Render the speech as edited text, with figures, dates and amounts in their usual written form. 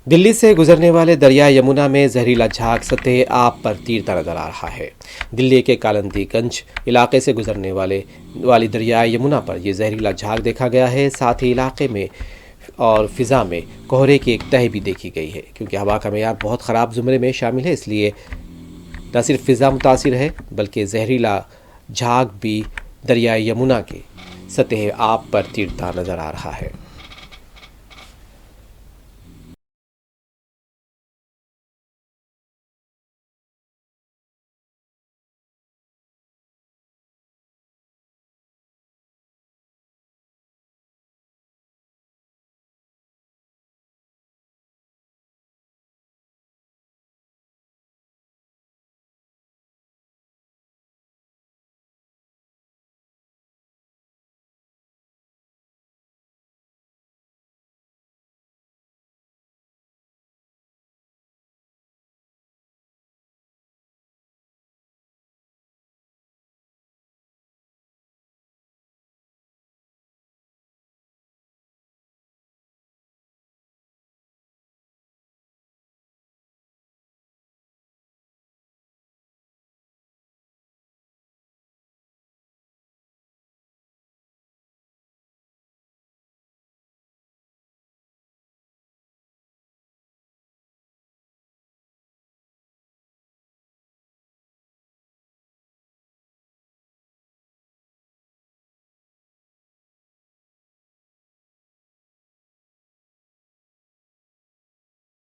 दिल्ली से गुजरने वाले दरिया यमुना में जहरीला झाग सतह आब पर तीरता नजर आ रहा है। दिल्ली के कालिंदीगंज इलाके से गुजरने वाली दरिया यमुना पर यह जहरीला झाग देखा गया है। साथ ही इलाके में और फिज़ा में कोहरे की एक तह भी देखी गई है। क्योंकि हवा का मेयार बहुत ख़राब ज़ुमरे में शामिल है, इसलिए न सिर्फ फ़िज़ा मुतासिर है बल्कि जहरीला झाग भी दरिया यमुना के सतह आब पर तीरता नज़र आ रहा है।